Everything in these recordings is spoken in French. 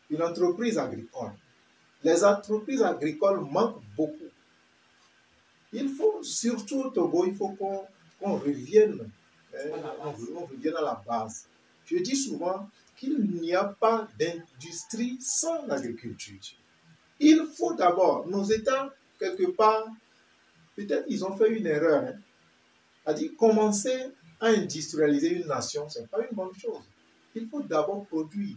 une entreprise agricole. Les entreprises agricoles manquent beaucoup. Il faut, surtout au Togo, il faut qu'on revienne, on revienne à la base. Je dis souvent qu'il n'y a pas d'industrie sans l'agriculture. Il faut d'abord, nos États, quelque part, peut-être ils ont fait une erreur, hein, à dire commencer à industrialiser une nation, ce n'est pas une bonne chose. Il faut d'abord produire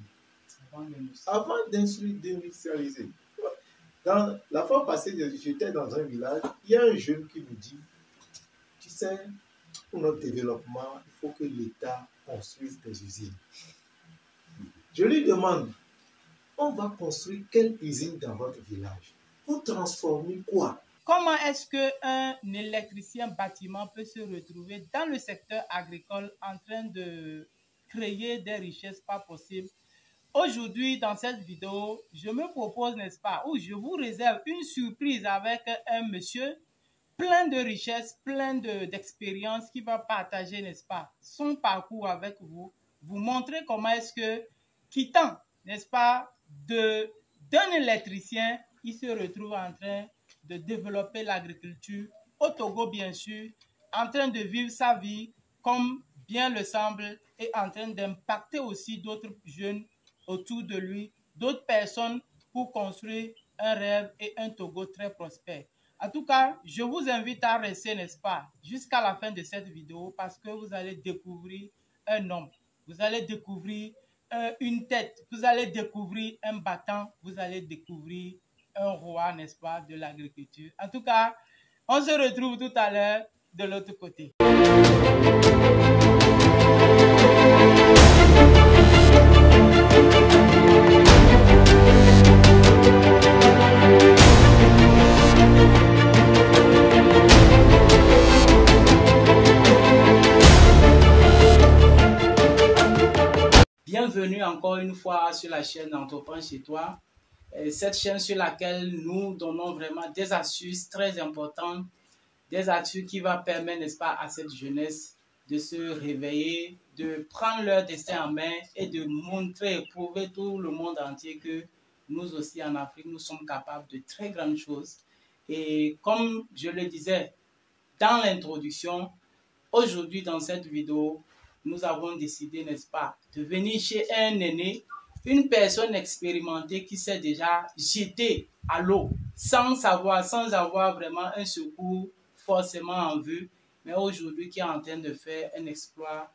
avant d'industrialiser. La fois passée, j'étais dans un village, il y a un jeune qui me dit, tu sais, pour notre développement, il faut que l'État construise des usines. Je lui demande, on va construire quelle usine dans votre village? Pour transformer quoi? Comment est-ce qu'un électricien bâtiment peut se retrouver dans le secteur agricole en train de créer des richesses pas possibles? Aujourd'hui, dans cette vidéo, je me propose, n'est-ce pas, ou je vous réserve une surprise avec un monsieur plein de richesses, plein d'expérience qui va partager, n'est-ce pas, son parcours avec vous, vous montrer comment est-ce que, quittant, n'est-ce pas, d'un électricien, il se retrouve en train de développer l'agriculture au Togo, bien sûr, en train de vivre sa vie comme bien le semble et en train d'impacter aussi d'autres jeunes autour de lui, d'autres personnes pour construire un rêve et un Togo très prospère. En tout cas, je vous invite à rester, n'est-ce pas, jusqu'à la fin de cette vidéo parce que vous allez découvrir un homme, vous allez découvrir une tête, vous allez découvrir un battant, vous allez découvrir un roi, n'est-ce pas, de l'agriculture. En tout cas, on se retrouve tout à l'heure de l'autre côté. Bienvenue encore une fois sur la chaîne Entreprends chez toi. Cette chaîne sur laquelle nous donnons vraiment des astuces très importantes, des astuces qui vont permettre, n'est-ce pas, à cette jeunesse de se réveiller, de prendre leur destin en main et de montrer, prouver tout le monde entier que nous aussi en Afrique, nous sommes capables de très grandes choses. Et comme je le disais dans l'introduction, aujourd'hui dans cette vidéo, nous avons décidé, n'est-ce pas, de venir chez un aîné, une personne expérimentée qui s'est déjà jetée à l'eau sans savoir, sans avoir vraiment un secours forcément en vue, mais aujourd'hui qui est en train de faire un exploit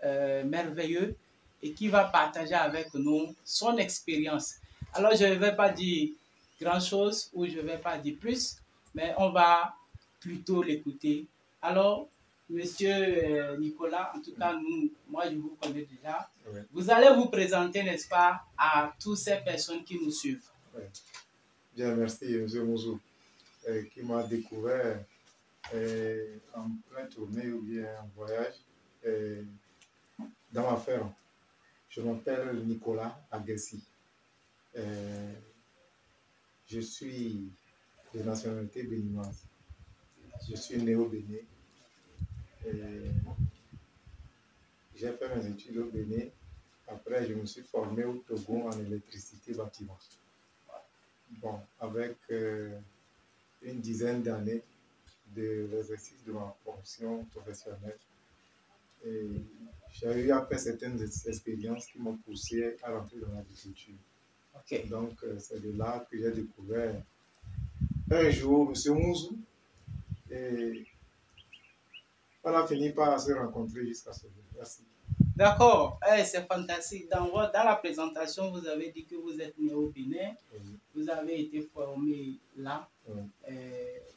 merveilleux et qui va partager avec nous son expérience. Alors je ne vais pas dire grand-chose ou je ne vais pas dire plus, mais on va plutôt l'écouter. Alors, Monsieur Nicolas, en tout cas, moi je vous connais déjà. Oui. Vous allez vous présenter, n'est-ce pas, à toutes ces personnes qui nous suivent. Oui. Bien, merci, M. Mouzou, qui m'a découvert en plein tournée ou bien en voyage dans ma ferme. Je m'appelle Nicolas Aguessi. Je suis de nationalité béninoise. Je suis né au Bénin. J'ai fait mes études au Bénin. Après, je me suis formé au Togo en électricité bâtiment. Bon, avec une dizaine d'années de l'exercice de ma fonction professionnelle. J'ai eu après certaines expériences qui m'ont poussé à rentrer dans l'agriculture. Okay. Donc, c'est de là que j'ai découvert un jour M. Mouzou. Et on a fini par se rencontrer jusqu'à ce jour. Merci. D'accord, c'est fantastique. Dans la présentation, vous avez dit que vous êtes né au Bénin, oui. Vous avez été formé là, oui.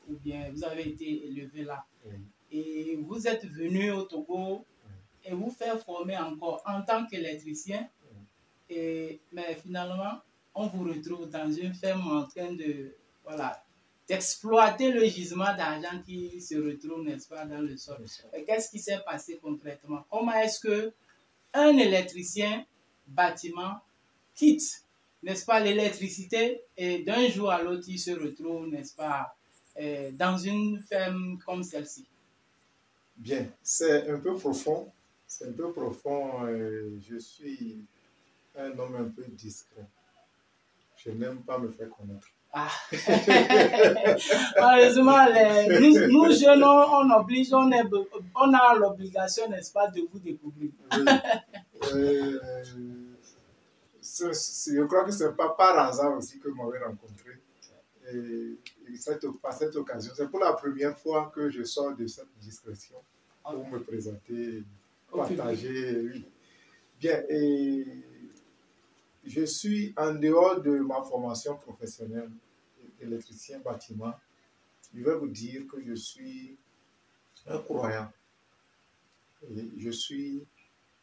Ou bien vous avez été élevé là. Oui. Et vous êtes venu au Togo, oui. Et vous faire former encore en tant qu'électricien. Oui. Mais finalement, on vous retrouve dans une ferme en train de, voilà, d'exploiter le gisement d'argent qui se retrouve, n'est-ce pas, dans le sol. Qu'est-ce qui s'est passé concrètement? Comment est-ce que un électricien bâtiment quitte, n'est-ce pas, l'électricité et d'un jour à l'autre, il se retrouve, n'est-ce pas, dans une ferme comme celle-ci? Bien, c'est un peu profond. C'est un peu profond. Je suis un homme un peu discret. Je n'aime pas me faire connaître. Ah. Malheureusement, nous jeunes, on a l'obligation, n'est-ce pas, de vous découvrir. Oui. Je crois que ce n'est pas par hasard aussi que vous m'avez rencontré. Et par cette occasion, c'est pour la première fois que je sors de cette discrétion pour me présenter, partager. Oui. Bien, et je suis en dehors de ma formation professionnelle, électricien bâtiment. Je vais vous dire que je suis un croyant. Et je suis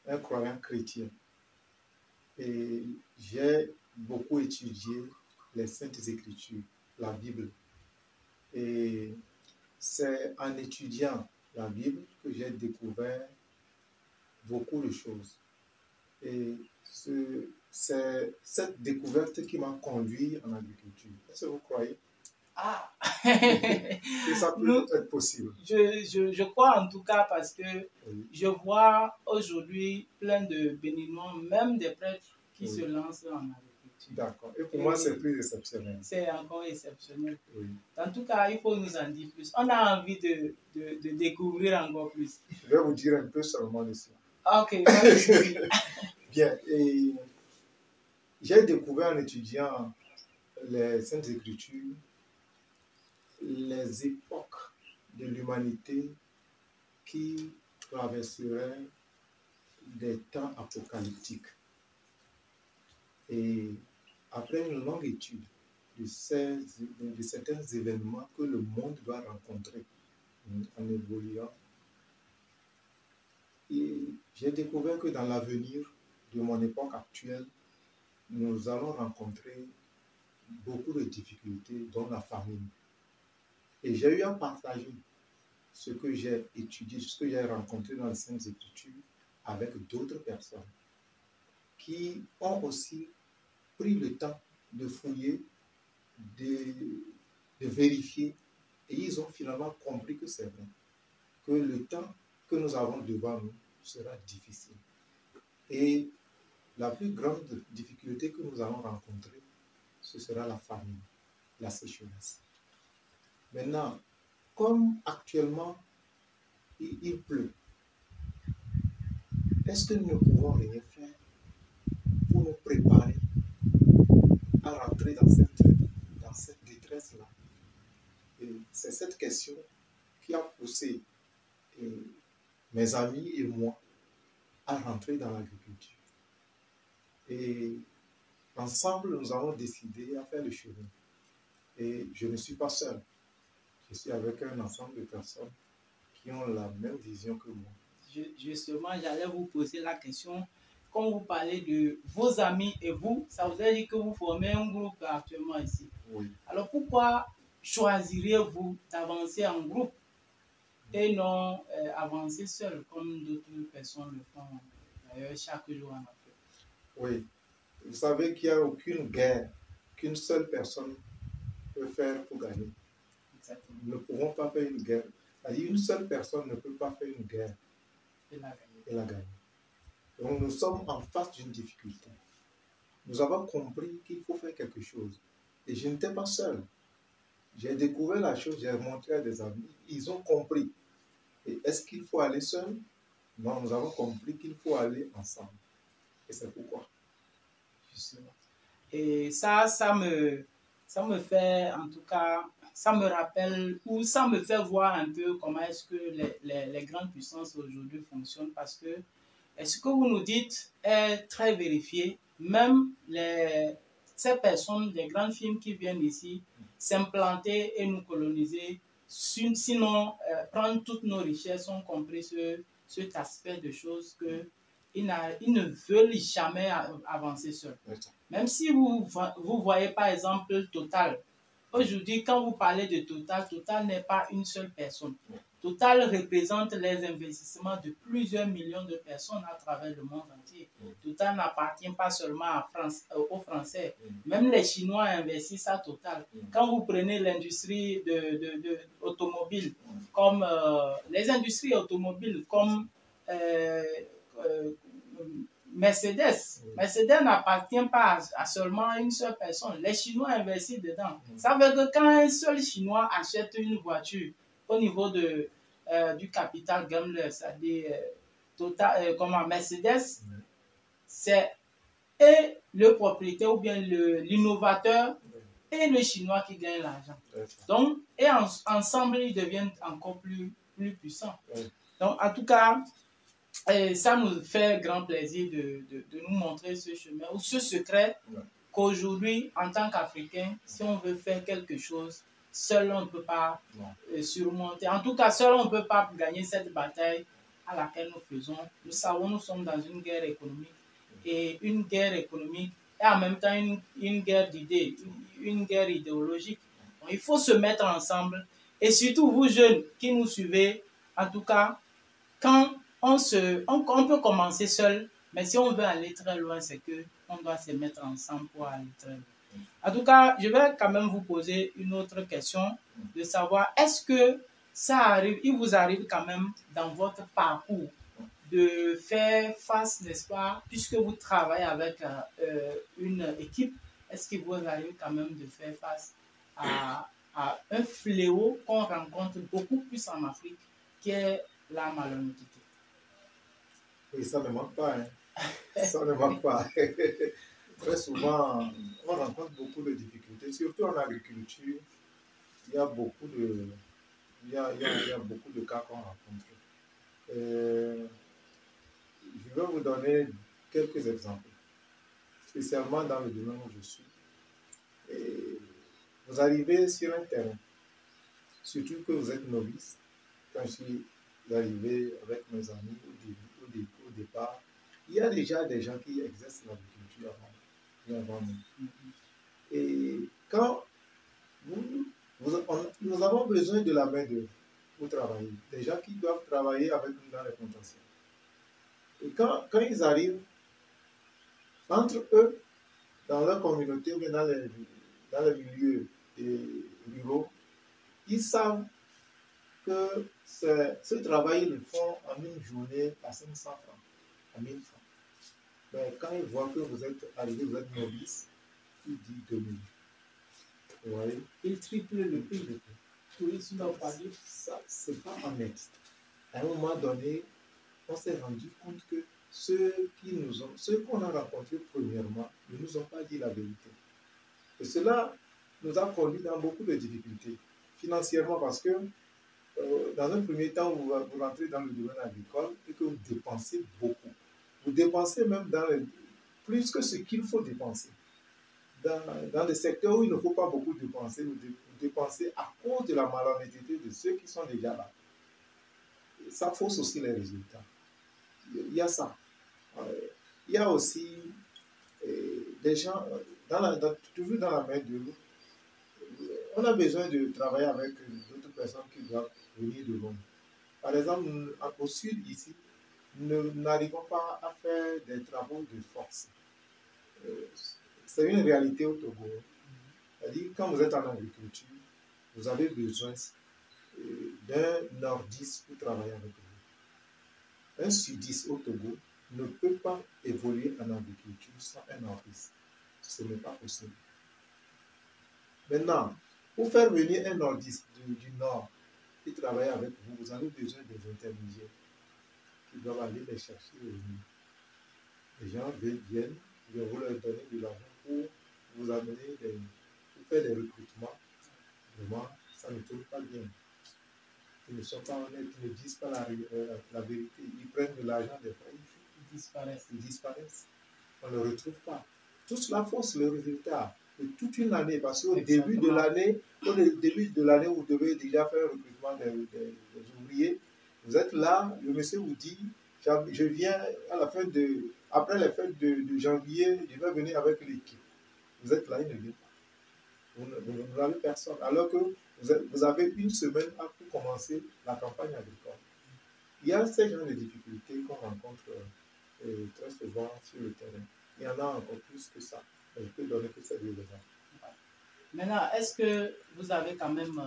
un croyant chrétien. Et j'ai beaucoup étudié les Saintes Écritures, la Bible. Et c'est en étudiant la Bible que j'ai découvert beaucoup de choses. Et c'est cette découverte qui m'a conduit en agriculture. Est-ce que vous croyez que ça peut être possible? Je crois en tout cas parce que oui. Je vois aujourd'hui plein de béninois, même des prêtres qui oui. se lancent en agriculture. D'accord. Et pour moi, c'est plus exceptionnel. C'est encore exceptionnel. Oui. En tout cas, il faut nous en dire plus. On a envie de découvrir encore plus. Je vais vous dire un peu seulement de cela. Ok. Bien. Et j'ai découvert en étudiant les Saintes Écritures les époques de l'humanité qui traverseraient des temps apocalyptiques. Et après une longue étude de certains événements que le monde va rencontrer en évoluant, et j'ai découvert que dans l'avenir de mon époque actuelle, nous allons rencontrer beaucoup de difficultés, dont la famine. Et j'ai eu à partager ce que j'ai étudié, ce que j'ai rencontré dans les Saintes Écritures avec d'autres personnes qui ont aussi pris le temps de fouiller, de vérifier, et ils ont finalement compris que c'est vrai, que le temps que nous avons devant nous sera difficile. Et la plus grande difficulté que nous allons rencontrer, ce sera la famine, la sécheresse. Maintenant, comme actuellement, il pleut, est-ce que nous ne pouvons rien faire pour nous préparer à rentrer dans cette détresse-là? Et c'est cette question qui a poussé mes amis et moi à rentrer dans l'agriculture. Et ensemble, nous avons décidé à faire le chemin. Et je ne suis pas seul. Je suis avec un ensemble de personnes qui ont la même vision que moi. Justement, j'allais vous poser la question. Quand vous parlez de vos amis et vous, ça vous a dit que vous formez un groupe actuellement ici. Oui. Alors pourquoi choisiriez-vous d'avancer en groupe et non avancer seul comme d'autres personnes le font d'ailleurs chaque jour en Afrique? Oui. Vous savez qu'il n'y a aucune guerre qu'une seule personne peut faire pour gagner. Exactement. Nous ne pouvons pas faire une guerre. C'est-à-dire une seule personne ne peut pas faire une guerre et la gagner. Donc nous sommes en face d'une difficulté. Nous avons compris qu'il faut faire quelque chose. Et je n'étais pas seul. J'ai découvert la chose, j'ai montré à des amis, ils ont compris. Et est-ce qu'il faut aller seul? Non, nous avons compris qu'il faut aller ensemble. Et c'est pourquoi. Justement. Et ça me fait, en tout cas, ça me rappelle ou ça me fait voir un peu comment est-ce que les grandes puissances aujourd'hui fonctionnent, parce que ce que vous nous dites est très vérifié. Même ces personnes, les grandes firmes qui viennent ici s'implanter et nous coloniser, sinon prendre toutes nos richesses, ont compris cet aspect de choses que ils ne veulent jamais avancer seuls. Même si vous voyez par exemple Total. Aujourd'hui, quand vous parlez de Total, Total n'est pas une seule personne. Total représente les investissements de plusieurs millions de personnes à travers le monde entier. Total n'appartient pas seulement aux Français. Même les Chinois investissent à Total. Quand vous prenez l'industrie automobile, comme les industries automobiles comme Mercedes. Mercedes n'appartient pas à seulement une seule personne. Les Chinois investissent dedans. Ça veut dire que quand un seul Chinois achète une voiture au niveau du capital Gambler, c'est-à-dire comment Mercedes, c'est et le propriétaire ou bien l'innovateur et le Chinois qui gagnent l'argent. Donc, et ensemble, ils deviennent encore plus puissants. Donc, en tout cas, ça nous fait grand plaisir de nous montrer ce chemin ou ce secret qu'aujourd'hui, en tant qu'Africain, si on veut faire quelque chose, seul on ne peut pas surmonter. En tout cas, seul on ne peut pas gagner cette bataille à laquelle nous faisons. Nous savons, nous sommes dans une guerre économique et une guerre économique et en même temps une guerre d'idées, une guerre idéologique. Donc, il faut se mettre ensemble et surtout vous jeunes qui nous suivez, en tout cas, quand on peut commencer seul, mais si on veut aller très loin, c'est qu'on doit se mettre ensemble pour aller très loin. En tout cas, je vais quand même vous poser une autre question de savoir, est-ce que ça arrive, il vous arrive quand même dans votre parcours de faire face, n'est-ce pas, puisque vous travaillez avec une équipe, est-ce qu'il vous arrive quand même de faire face à un fléau qu'on rencontre beaucoup plus en Afrique, qui est la malhonnêteté? Oui, ça ne manque pas. Hein. Ça ne manque pas. Très souvent, on rencontre beaucoup de difficultés, surtout en agriculture. Il y a beaucoup de, il y a beaucoup de cas qu'on rencontre. Je vais vous donner quelques exemples, spécialement dans le domaine où je suis. Vous arrivez sur un terrain, surtout que vous êtes novice. Quand je suis arrivé avec mes amis au départ, il y a déjà des gens qui exercent l'agriculture avant nous. Et quand nous avons besoin de la main-d'œuvre pour travailler, des gens qui doivent travailler avec nous dans les plantations. Et quand ils arrivent, entre eux, dans leur communauté ou dans les milieux ruraux, ils savent que ce travail, ils le font en une journée à 500 francs, à 1000 francs. Mais quand ils voient que vous êtes arrivé, vous êtes novice, ils disent 2000. Vous voyez? Ils triplent le prix. Oui, ça, c'est pas honnête. À un moment donné, on s'est rendu compte que ceux qu'on a rencontrés premièrement ne nous ont pas dit la vérité. Et cela nous a conduit dans beaucoup de difficultés. Financièrement, parce que dans un premier temps, vous rentrez dans le domaine agricole et que vous dépensez beaucoup. Vous dépensez même plus que ce qu'il faut dépenser. Dans des secteurs où il ne faut pas beaucoup dépenser, vous dépensez à cause de la malhonnêteté de ceux qui sont déjà là. Et ça fausse aussi les résultats. Il y a ça. Il y a aussi des gens, toujours dans la main d'œuvre, on a besoin de travailler avec d'autres personnes qui doivent venir de loin. Par exemple, au sud ici, nous n'arrivons pas à faire des travaux de force. C'est une réalité au Togo. C'est-à-dire, quand vous êtes en agriculture, vous avez besoin d'un nordiste pour travailler avec vous. Un sudiste au Togo ne peut pas évoluer en agriculture sans un nordiste. Ce n'est pas possible. Maintenant, pour faire venir un nordiste du nord et travailler avec vous, vous avez besoin des intermédiaires qui doivent aller les chercher et venir. Les gens viennent, vous leur donner de l'argent pour vous amener pour faire des recrutements. Vraiment, ça ne tourne pas bien. Ils ne sont pas honnêtes, ils ne disent pas la vérité. Ils prennent de l'argent des fois, ils disparaissent. On ne le retrouve pas. Tout cela fausse le résultat de toute une année, parce qu'au début de l'année, vous devez déjà faire un recrutement des ouvriers. Vous êtes là, le monsieur vous dit, je viens après les fêtes de janvier, je vais venir avec l'équipe. Vous êtes là, il ne vient pas. Vous n'avez personne. Alors que vous avez une semaine pour commencer la campagne agricole. Il y a ces genres de difficultés qu'on rencontre très souvent sur le terrain. Il y en a encore plus que ça. Je peux donner que ces deux exemples. Maintenant, est-ce que vous avez quand même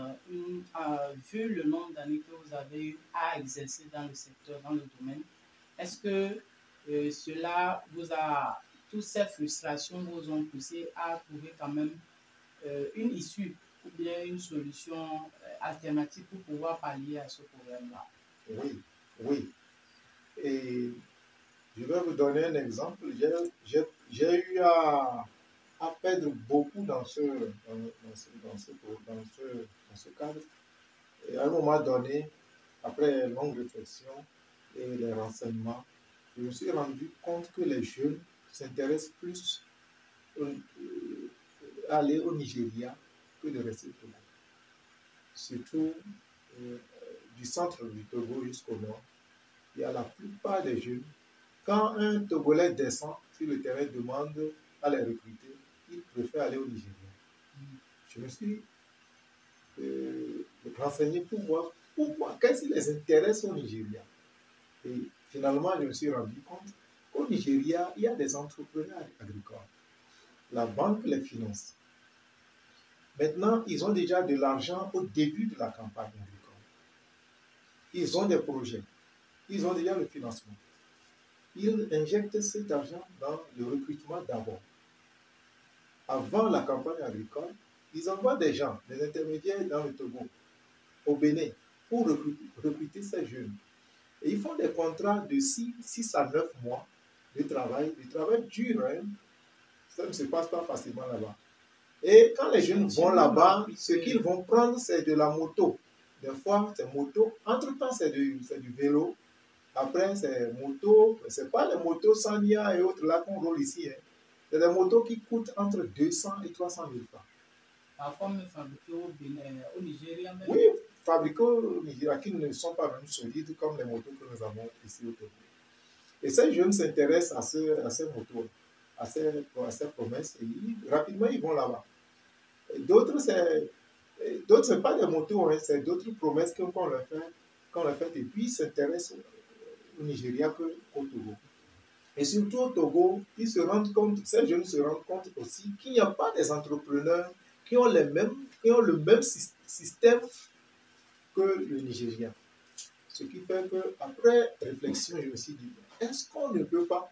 vu le nombre d'années que vous avez eu à exercer dans le secteur, dans le domaine, est-ce que cela vous a, toutes ces frustrations vous ont poussé à trouver quand même une issue ou bien une solution alternative pour pouvoir pallier à ce problème-là. Oui, oui. Et je vais vous donner un exemple. J'ai eu à perdre beaucoup dans ce cadre. Et à un moment donné, après longue réflexion et les renseignements, je me suis rendu compte que les jeunes s'intéressent plus à aller au Nigeria que de rester au Togo. Surtout du centre du Togo jusqu'au nord, il y a la plupart des jeunes. Quand un Togolais descend sur le terrain, demande à les recruter, il préfère aller au Nigeria. Je me suis renseigné pour voir pourquoi, qu'est-ce qui les intéresse au Nigeria. Et finalement, je me suis rendu compte qu'au Nigeria, il y a des entrepreneurs agricoles. La banque les finance. Maintenant, ils ont déjà de l'argent au début de la campagne agricole. Ils ont des projets. Ils ont déjà le financement. Ils injectent cet argent dans le recrutement d'abord. Avant la campagne agricole, ils envoient des gens, des intermédiaires dans le Togo, au Bénin, pour recruter ces jeunes. Et ils font des contrats de 6 à 9 mois de travail. Le travail dur, hein. Ça ne se passe pas facilement là-bas. Et quand les jeunes vont là-bas, ce qu'ils vont prendre, c'est de la moto. Des fois, c'est moto. Entre-temps, c'est du vélo. Après, c'est moto. Ce n'est pas les motos Sanya et autres là qu'on roule ici. Hein. C'est des motos qui coûtent entre 200 et 300 000 francs. Parfois, même fabriquées au Nigeria même. Oui, fabriquées au Nigeria, qui ne sont pas même solides comme les motos que nous avons ici au Togo. Et ces jeunes s'intéressent à ces motos, à ces promesses, et rapidement, ils vont là-bas. D'autres, ce n'est pas des motos, hein, c'est d'autres promesses qu'on leur fait, et puis ils s'intéressent au Nigeria qu'au Togo. Et surtout au Togo, ces jeunes se rendent compte aussi qu'il n'y a pas des entrepreneurs qui ont le même système que le Nigeria. Ce qui fait qu'après réflexion, je me suis dit, est-ce qu'on ne peut pas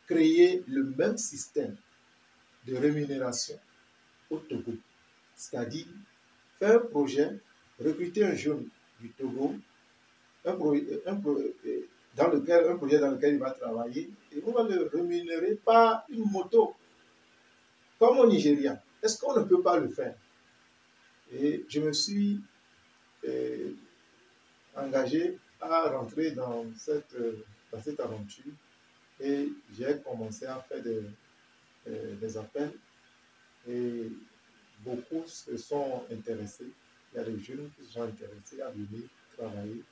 créer le même système de rémunération au Togo? C'est-à-dire faire un projet, recruter un jeune du Togo, un projet dans lequel il va travailler, et on va le rémunérer par une moto, comme au Nigeria. Est-ce qu'on ne peut pas le faire? Et je me suis engagé à rentrer dans cette aventure, et j'ai commencé à faire des appels, et beaucoup se sont intéressés. Il y a des jeunes qui se sont intéressés à venir travailler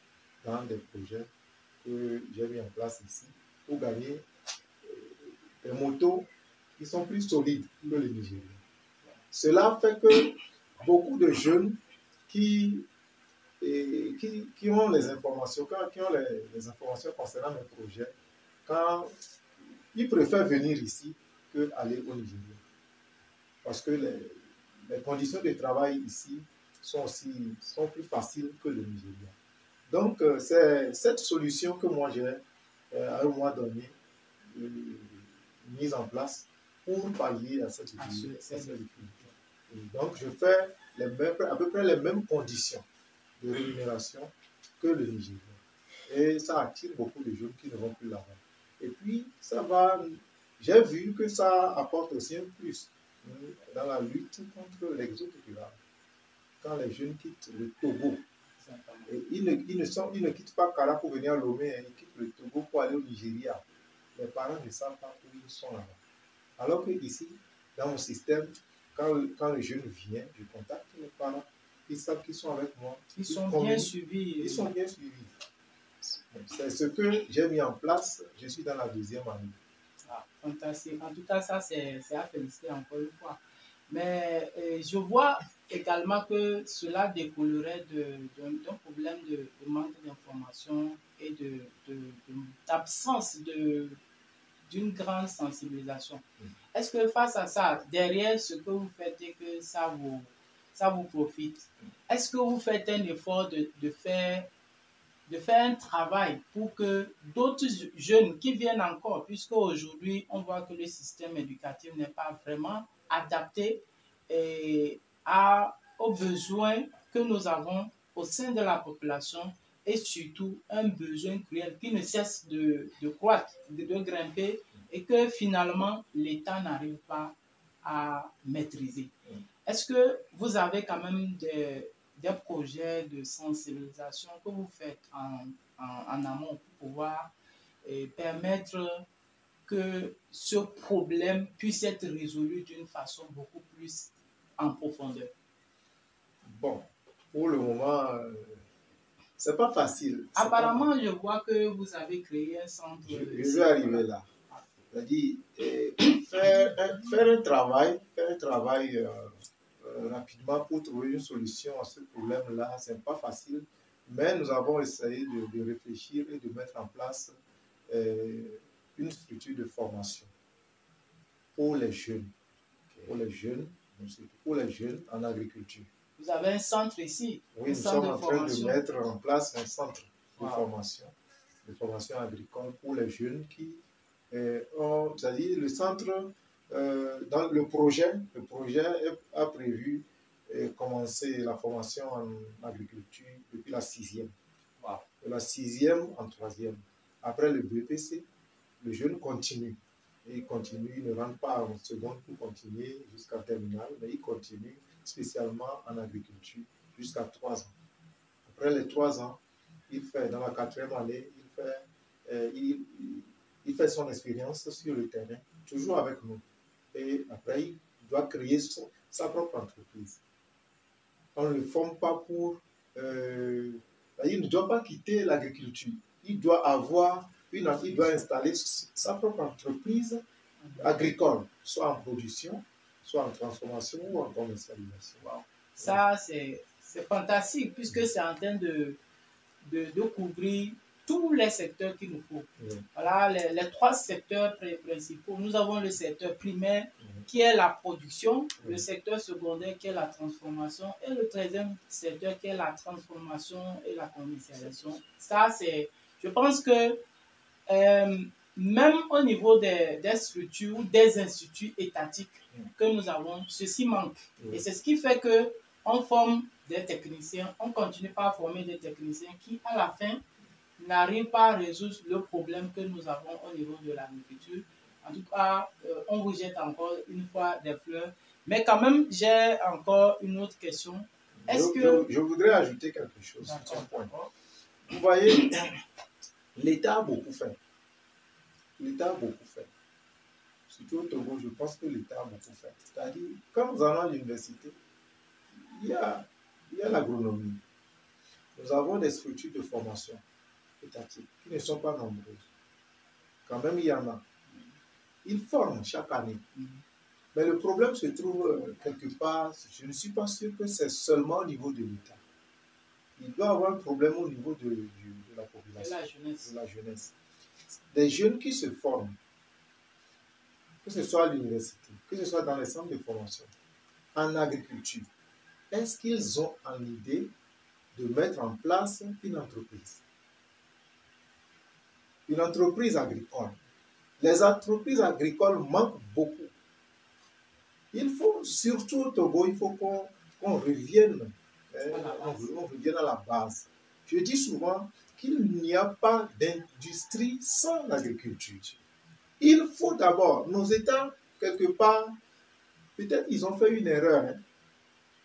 dans des projets que j'ai mis en place ici pour gagner des motos qui sont plus solides que les Nigériens. Cela fait que beaucoup de jeunes qui ont les informations, les informations concernant mes projets, quand ils préfèrent venir ici qu'aller au Nigeria. Parce que les conditions de travail ici sont plus faciles que le Nigeria. Donc, c'est cette solution que moi j'ai, à un moment donné, mise en place pour pallier à cette difficulté. Donc, je fais à peu près les mêmes conditions de rémunération que le Nigeria. Et ça attire beaucoup de jeunes qui ne vont plus là-bas. Et puis, j'ai vu que ça apporte aussi un plus dans la lutte contre l'exode rural. Quand les jeunes quittent le Togo, et ils ne quittent pas Kara pour venir à Lomé, ils quittent le Togo pour aller au Nigeria. Les parents ne savent pas où ils sont là-bas. Alors que ici, dans mon système, quand le jeune vient, je contacte les parents, ils savent qu'ils sont avec moi. Ils sont bien suivis. Ils sont bien suivis. C'est ce que j'ai mis en place. Je suis dans la 2e année. Ah, fantastique. En tout cas, ça, c'est à féliciter encore une fois. Mais je vois également que cela découlerait d'un problème de manque d'information et d'absence d'une grande sensibilisation. Est-ce que face à ça, derrière ce que vous faites et que ça vous profite, est-ce que vous faites un effort de faire de faire un travail pour que d'autres jeunes qui viennent encore, puisque aujourd'hui on voit que le système éducatif n'est pas vraiment adapté aux besoins que nous avons au sein de la population et surtout un besoin cruel qui ne cesse de croître, de grimper et que finalement l'État n'arrive pas à maîtriser. Est-ce que vous avez quand même des projets de sensibilisation que vous faites en amont pour pouvoir permettre que ce problème puisse être résolu d'une façon beaucoup plus en profondeur? Bon, pour le moment, c'est pas facile. Apparemment, je vois que vous avez créé un centre. Je vais arriver là. C'est-à-dire, faire un travail rapidement pour trouver une solution à ce problème-là, ce n'est pas facile. Mais nous avons essayé de réfléchir et de mettre en place une structure de formation pour les jeunes. Pour les jeunes en agriculture. Vous avez un centre ici? Oui, nous sommes en train de mettre en place un centre de formation agricole pour les jeunes qui ont, c'est-à-dire le centre, dans le projet a prévu commencer la formation en agriculture depuis la 6e. De la 6e en 3e. Après le BPC, le jeune continue. Et il continue, il ne rentre pas en seconde pour continuer jusqu'à terminale, mais il continue spécialement en agriculture jusqu'à 3 ans. Après les 3 ans, il fait, dans la 4e année, il fait son expérience sur le terrain, toujours avec nous. Et après, il doit créer sa propre entreprise. On ne le forme pas pour... il ne doit pas quitter l'agriculture. Il doit installer sa propre entreprise agricole, soit en production, soit en transformation ou en commercialisation. Wow. Ça, c'est fantastique, puisque c'est en train de couvrir tous les secteurs qu'il nous faut. Voilà les 3 secteurs principaux. Nous avons le secteur primaire qui est la production, le secteur secondaire qui est la transformation et le 3e secteur qui est la transformation et la commercialisation. Ça, je pense que même au niveau des structures ou des instituts étatiques que nous avons, ceci manque. Et c'est ce qui fait qu'on forme des techniciens, on continue par former des techniciens qui, à la fin, n'arrivent pas à résoudre le problème que nous avons au niveau de l'agriculture. En tout cas, on vous jette encore une fois des fleurs. Mais quand même, j'ai encore une autre question. Je voudrais ajouter quelque chose sur ce point. Vous voyez, l'État a beaucoup fait. L'État a beaucoup fait. Surtout au Togo, je pense que l'État a beaucoup fait. C'est-à-dire, quand nous allons à l'université, il y a l'agronomie. Nous avons des structures de formation étatiques qui ne sont pas nombreuses. Quand même, il y en a. Ils forment chaque année. Mais le problème se trouve quelque part, je ne suis pas sûr que c'est seulement au niveau de l'État. Il doit y avoir un problème au niveau de la population, de la jeunesse. Des jeunes qui se forment, que ce soit à l'université, que ce soit dans les centres de formation, en agriculture, est-ce qu'ils ont en idée de mettre en place une entreprise? Une entreprise agricole. Les entreprises agricoles manquent beaucoup. Il faut, surtout au Togo, il faut qu'on revienne, on revienne à la base. Je dis souvent qu'il n'y a pas d'industrie sans l'agriculture. Il faut d'abord, nos États, quelque part, peut-être ils ont fait une erreur,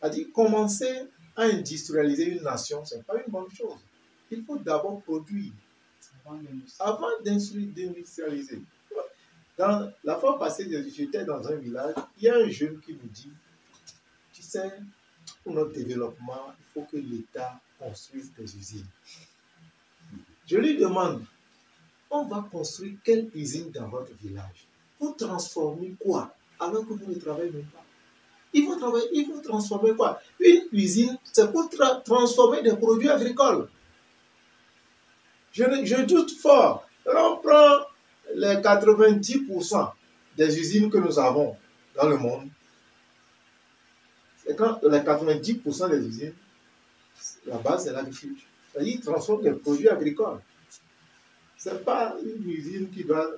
c'est-à-dire commencer à industrialiser une nation, ce n'est pas une bonne chose. Il faut d'abord produire avant d'industrialiser. La fois passée, j'étais dans un village, il y a un jeune qui me dit, tu sais, pour notre développement, il faut que l'État construise des usines. Je lui demande, on va construire quelle usine dans votre village? Pour transformer quoi? Alors que vous ne travaillez même pas. Il faut transformer quoi? Une usine, c'est pour transformer des produits agricoles. Je doute fort. Alors on prend les 90% des usines que nous avons dans le monde. Et quand les 90% des usines, la base c'est l'agriculture. Ils transforment les produits agricoles. Ce n'est pas une usine qui doit,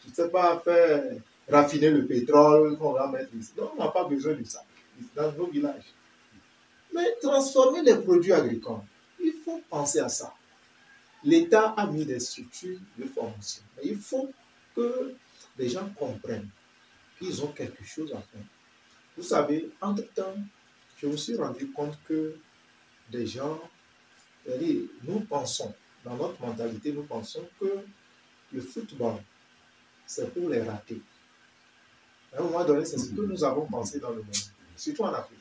je ne sais pas, faire raffiner le pétrole qu'on va mettre ici. Non, on n'a pas besoin de ça dans nos villages. Mais transformer les produits agricoles, il faut penser à ça. L'État a mis des structures de formation. Mais il faut que les gens comprennent qu'ils ont quelque chose à faire. Vous savez, entre-temps, je me suis rendu compte que des gens, nous pensons, dans notre mentalité, nous pensons que le football, c'est pour les ratés. À un moment donné, c'est ce que nous avons pensé dans le monde, surtout en Afrique.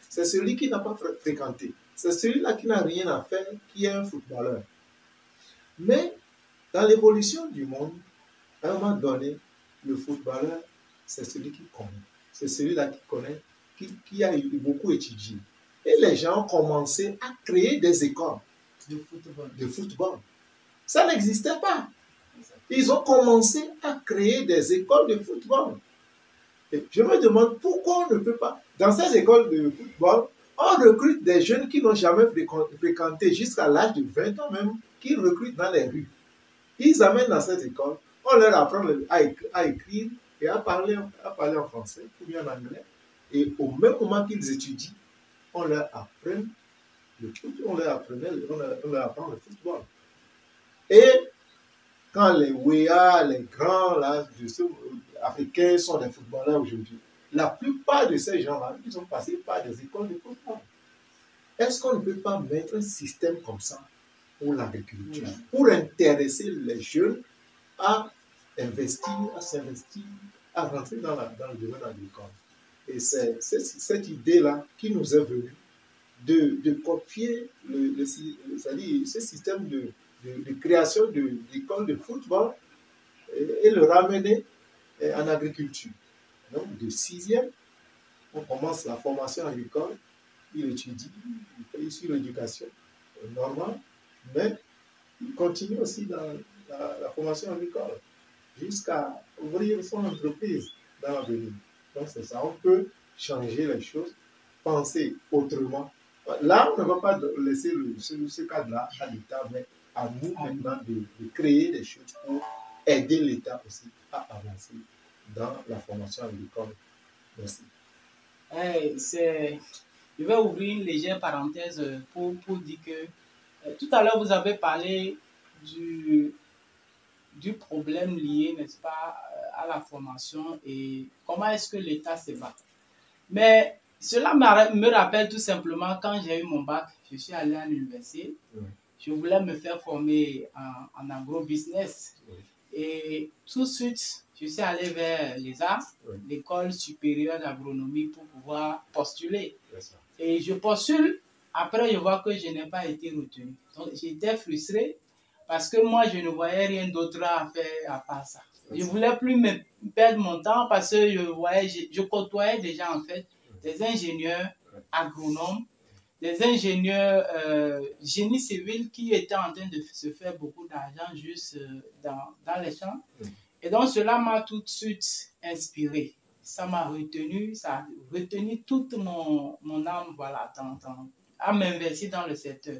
C'est celui qui n'a pas fréquenté. C'est celui-là qui n'a rien à faire, qui est un footballeur. Mais dans l'évolution du monde, à un moment donné, le footballeur, c'est celui qui connaît. C'est celui-là qui connaît, qui a beaucoup étudié. Et les gens ont commencé à créer des écoles de football. Ça n'existait pas. Ils ont commencé à créer des écoles de football. Et je me demande pourquoi on ne peut pas. Dans ces écoles de football, on recrute des jeunes qui n'ont jamais fréquenté jusqu'à l'âge de 20 ans même, qui recrutent dans les rues. Ils amènent dans cette école, on leur apprend à écrire et à parler en français ou bien en anglais. Et au même moment qu'ils étudient, on leur apprend le foot, on leur apprend le football. Et quand les WEA, les grands là, africains sont des footballeurs aujourd'hui, la plupart de ces gens-là, ils sont passés par des écoles de football. Est-ce qu'on ne peut pas mettre un système comme ça pour l'agriculture, pour intéresser les jeunes à investir, à s'investir, à rentrer dans le domaine agricole? Et c'est cette idée-là qui nous est venue de copier ce système de création d'écoles de football et le ramener en agriculture. Donc, de 6e, on commence la formation agricole, il étudie, il fait ici l'éducation normale, mais il continue aussi dans la formation agricole jusqu'à ouvrir son entreprise dans l'avenir. Donc, c'est ça, on peut changer les choses, penser autrement. Là, on ne va pas laisser ce cadre-là à l'État, mais à nous maintenant de créer des choses pour aider l'État aussi à avancer dans la formation agricole. Merci. Je vais ouvrir une légère parenthèse pour dire que tout à l'heure, vous avez parlé du problème lié, n'est-ce pas, à la formation et comment est-ce que l'État se bat. Mais cela me rappelle tout simplement quand j'ai eu mon bac, je suis allé à l'université, je voulais me faire former en agro-business. Et tout de suite, je suis allé vers l'ESA, l'école supérieure d'agronomie, pour pouvoir postuler. Et je postule, après je vois que je n'ai pas été retenu. Donc j'étais frustré parce que moi je ne voyais rien d'autre à faire à part ça. Je ne voulais plus me perdre mon temps parce que je côtoyais déjà en fait des ingénieurs agronomes, des ingénieurs génie civil qui étaient en train de se faire beaucoup d'argent juste dans les champs. Et donc cela m'a tout de suite inspiré. Ça m'a retenu, ça a retenu toute mon âme, voilà, à m'investir dans le secteur.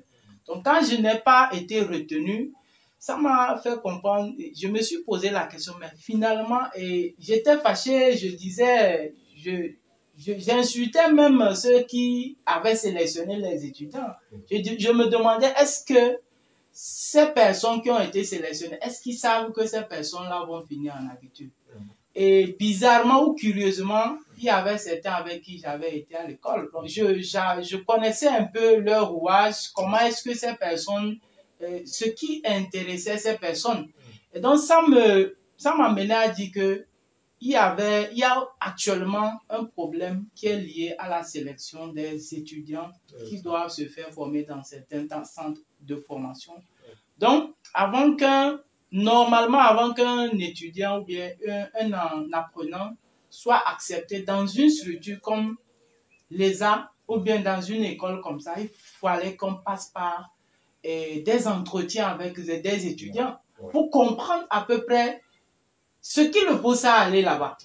Donc quand je n'ai pas été retenu, ça m'a fait comprendre, je me suis posé la question, mais finalement, j'étais fâché, je disais, j'insultais même ceux qui avaient sélectionné les étudiants. Je me demandais, est-ce que ces personnes qui ont été sélectionnées, est-ce qu'ils savent que ces personnes-là vont finir en agriculture? Et bizarrement ou curieusement, il y avait certains avec qui j'avais été à l'école. Donc, je connaissais un peu leur rouage, comment est-ce que ces personnes, ce qui intéressait ces personnes. Et donc, ça m'amenait à dire que il y a actuellement un problème qui est lié à la sélection des étudiants qui doivent se faire former dans certains centres de formation. Donc, normalement, avant qu'un étudiant ou bien un apprenant soit accepté dans une structure comme l'ESA ou bien dans une école comme ça, il fallait qu'on passe par des entretiens avec des étudiants pour comprendre à peu près ce qui le pousse à aller là-bas.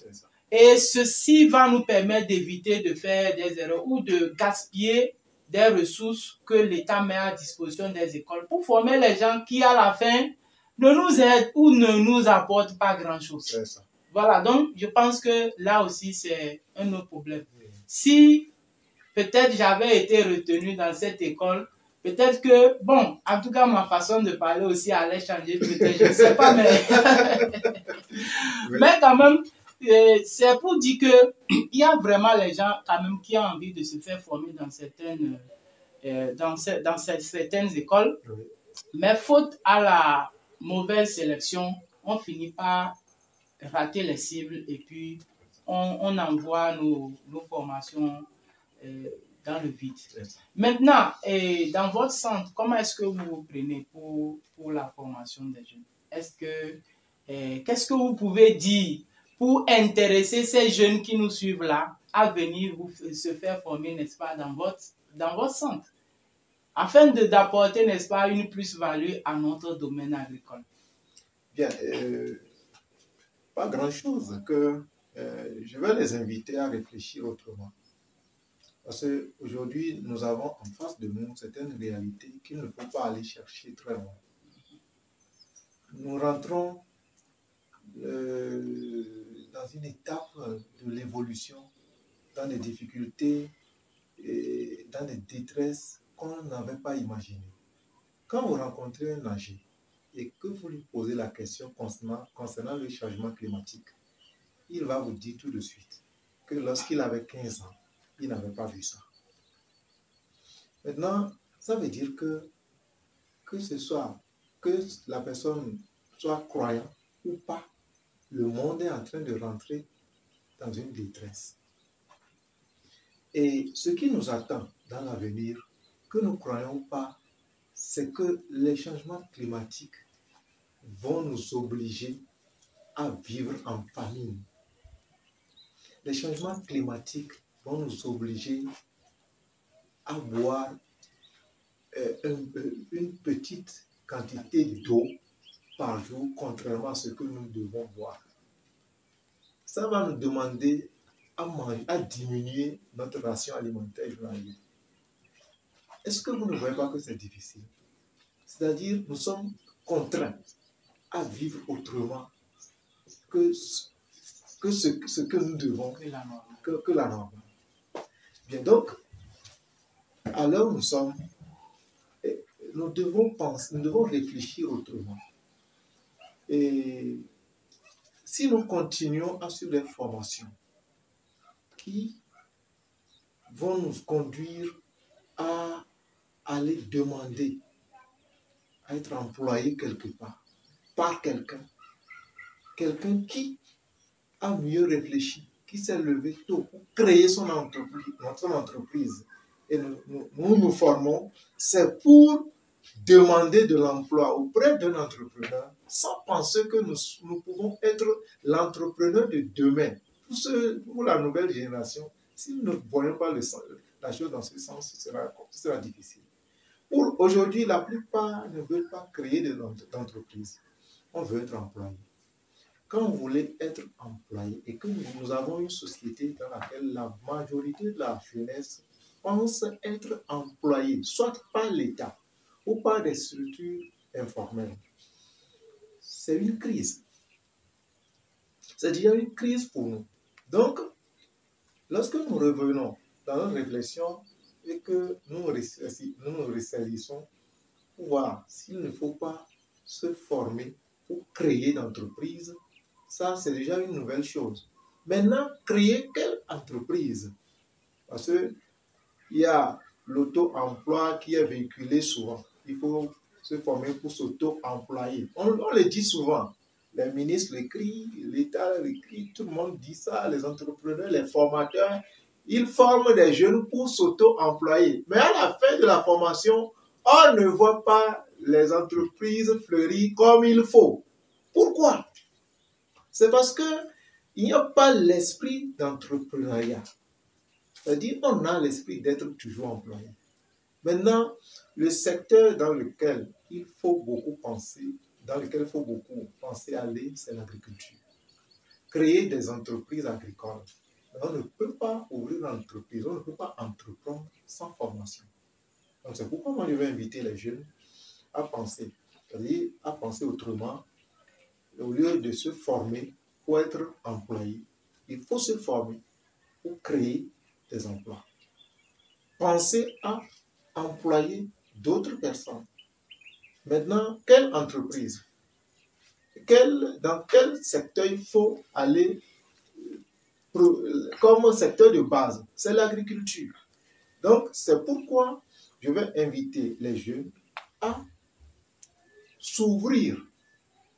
Et ceci va nous permettre d'éviter de faire des erreurs ou de gaspiller des ressources que l'État met à disposition des écoles pour former les gens qui, à la fin, ne nous aident ou ne nous apportent pas grand-chose. C'est ça. Voilà, donc je pense que là aussi, c'est un autre problème. Si peut-être j'avais été retenu dans cette école, peut-être que, bon, en tout cas, ma façon de parler aussi allait changer, peut-être, je ne sais pas, mais... Oui. Mais quand même, c'est pour dire que il y a vraiment les gens quand même qui ont envie de se faire former dans certaines, certaines écoles, Oui. mais faute à la mauvaise sélection, on finit par rater les cibles et puis on envoie nos formations dans le vide. Maintenant, dans votre centre, comment est-ce que vous vous prenez pour la formation des jeunes? Est-ce que qu'est-ce que vous pouvez dire pour intéresser ces jeunes qui nous suivent là à venir se faire former, n'est-ce pas, dans votre centre, afin d'apporter, n'est-ce pas, une plus-value à notre domaine agricole? Bien, pas grand-chose, que je vais les inviter à réfléchir autrement. Parce qu'aujourd'hui, nous avons en face de nous certaines réalités qu'il ne faut pas aller chercher très loin. Nous rentrons dans une étape de l'évolution, dans des difficultés et dans des détresses qu'on n'avait pas imaginées. Quand vous rencontrez un âgé et que vous lui posez la question concernant le changement climatique, il va vous dire tout de suite que lorsqu'il avait 15 ans, il n'avait pas vu ça. Maintenant, ça veut dire que la personne soit croyante ou pas, le monde est en train de rentrer dans une détresse. Et ce qui nous attend dans l'avenir, que nous croyons ou pas, c'est que les changements climatiques vont nous obliger à vivre en famine. Les changements climatiques vont nous obliger à boire une petite quantité d'eau par jour, contrairement à ce que nous devons boire. Ça va nous demander à diminuer notre ration alimentaire journalière. Est-ce que vous ne voyez pas que c'est difficile? C'est-à-dire, nous sommes contraints à vivre autrement que ce que nous devons, que la norme. Bien, donc, à l'heure où nous sommes, nous devons penser, nous devons réfléchir autrement. Et si nous continuons à suivre des formations qui vont nous conduire à aller demander à être employé quelque part par quelqu'un qui a mieux réfléchi, qui s'est levé tôt pour créer son entreprise. Et nous formons, c'est pour demander de l'emploi auprès d'un entrepreneur sans penser que nous pouvons être l'entrepreneur de demain. Pour la nouvelle génération, si nous ne voyons pas la chose dans ce sens, ce sera difficile. Pour aujourd'hui, la plupart ne veulent pas créer d'entreprise. On veut être employé. Quand vous voulez être employé et que nous avons une société dans laquelle la majorité de la jeunesse pense être employée, soit par l'État ou par des structures informelles, c'est une crise. C'est déjà une crise pour nous. Donc, lorsque nous revenons dans notre réflexion et que nous nous ressaisissons pour voir s'il ne faut pas se former pour créer d'entreprise, ça c'est déjà une nouvelle chose. Maintenant, créer quelle entreprise? Parce qu'il y a l'auto-emploi qui est véhiculé souvent. Il faut se former pour s'auto-employer. On le dit souvent. Les ministres l'écrivent, l'État l'écrit, tout le monde dit ça, les entrepreneurs, les formateurs, ils forment des jeunes pour s'auto-employer. Mais à la fin de la formation, on ne voit pas les entreprises fleurir comme il faut. Pourquoi? C'est parce qu'il n'y a pas l'esprit d'entrepreneuriat. C'est-à-dire qu'on a l'esprit d'être toujours employé. Maintenant, le secteur dans lequel il faut beaucoup penser aller, c'est l'agriculture. Créer des entreprises agricoles. On ne peut pas ouvrir une entreprise, on ne peut pas entreprendre sans formation. Donc c'est pourquoi moi je vais inviter les jeunes à penser, c'est-à-dire à penser autrement. Au lieu de se former pour être employé, il faut se former pour créer des emplois. Pensez à employer d'autres personnes. Maintenant, quelle entreprise, dans quel secteur il faut aller comme secteur de base? C'est l'agriculture. Donc, c'est pourquoi je vais inviter les jeunes à s'ouvrir